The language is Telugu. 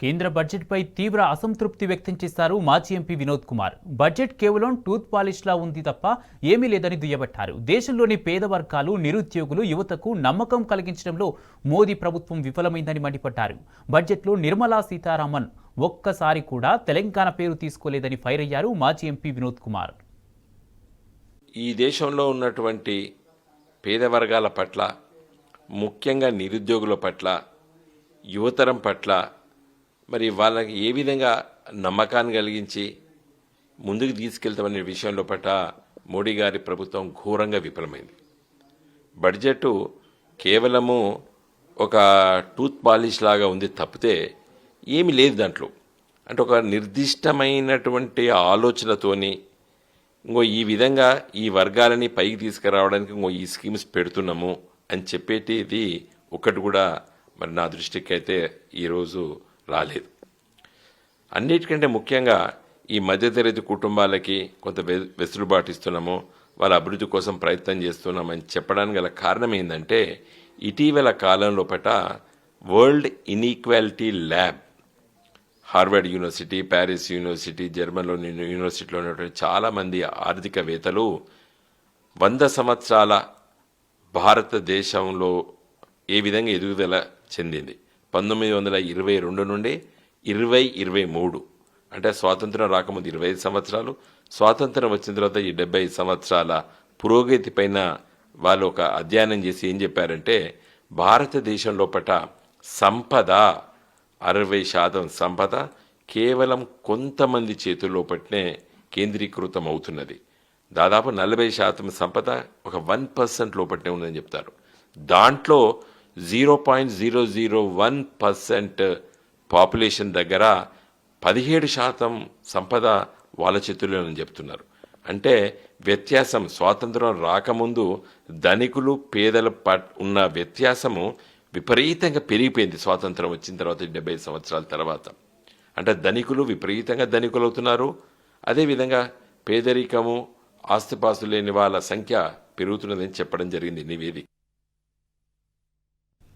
కేంద్ర బడ్జెట్పై తీవ్ర అసంతృప్తి వ్యక్తం చేశారు మాజీ ఎంపీ వినోద్ కుమార్. బడ్జెట్ కేవలం టూత్ పాలిష్లా ఉంది తప్ప ఏమీ లేదని దుయ్యబట్టారు. దేశంలోని పేద వర్గాలు, నిరుద్యోగులు, యువతకు నమ్మకం కలిగించడంలో మోదీ ప్రభుత్వం విఫలమైందని మండిపడ్డారు. బడ్జెట్లో నిర్మలా సీతారామన్ ఒక్కసారి కూడా తెలంగాణ పేరు తీసుకోలేదని ఫైర్ అయ్యారు మాజీ ఎంపీ వినోద్ కుమార్. ఈ దేశంలో ఉన్నటువంటి పేద వర్గాల పట్ల, ముఖ్యంగా నిరుద్యోగుల పట్ల, యువతరం పట్ల మరి వాళ్ళకి ఏ విధంగా నమ్మకాన్ని కలిగించి ముందుకు తీసుకెళ్తామనే విషయంలో పట్ల మోడీ గారి ప్రభుత్వం ఘోరంగా విఫలమైంది. బడ్జెట్ కేవలము ఒక టూత్ పాలిష్ లాగా ఉంది తప్పితే ఏమీ లేదు దాంట్లో. అంటే ఒక నిర్దిష్టమైనటువంటి ఆలోచనతోని ఇంకో ఈ విధంగా ఈ వర్గాలని పైకి తీసుకురావడానికి ఇంకో ఈ స్కీమ్స్ పెడుతున్నాము అని చెప్పేటిది ఒక్కటి కూడా మరి నా దృష్టికి అయితే ఈరోజు రాలేదు. అన్నిటికంటే ముఖ్యంగా ఈ మధ్యతరగతి కుటుంబాలకి కొంత వెసులుబాటు ఇస్తున్నాము, వాళ్ళ అభివృద్ధి కోసం ప్రయత్నం చేస్తున్నామని చెప్పడానికి గల కారణం ఏంటంటే ఇటీవల కాలంలో world inequality lab, Harvard University, Paris University, జర్మన్లోని యూనివర్సిటీలో ఉన్నటువంటి చాలామంది ఆర్థికవేత్తలు 100 సంవత్సరాల భారతదేశంలో ఏ విధంగా ఎదుగుదల చెందింది 1922 నుండి 2023 అంటే స్వాతంత్రం రాకముందు 25 సంవత్సరాలు, స్వాతంత్రం వచ్చిన తర్వాత ఈ 70 సంవత్సరాల పురోగతి పైన వాళ్ళు ఒక అధ్యయనం చేసి ఏం చెప్పారంటే భారతదేశం లోపల సంపద 60% సంపద కేవలం కొంతమంది చేతుల్లోపట్నే కేంద్రీకృతం అవుతున్నది. దాదాపు 40% సంపద ఒక 1% లోపట్నే ఉందని చెప్తారు. దాంట్లో 0.001% పాపులేషన్ దగ్గర 17% సంపద వాళ్ళ చేతుల్లోనని చెప్తున్నారు. అంటే వ్యత్యాసం స్వాతంత్రం రాకముందు ధనికులు పేదల ఉన్న వ్యత్యాసము విపరీతంగా పెరిగిపోయింది స్వాతంత్రం వచ్చిన తర్వాత 70 సంవత్సరాల తర్వాత. అంటే ధనికులు విపరీతంగా ధనికులు అవుతున్నారు, అదేవిధంగా పేదరికము, ఆస్తిపాస్తులు లేని వాళ్ళ సంఖ్య పెరుగుతున్నదని చెప్పడం జరిగింది నివేదిక.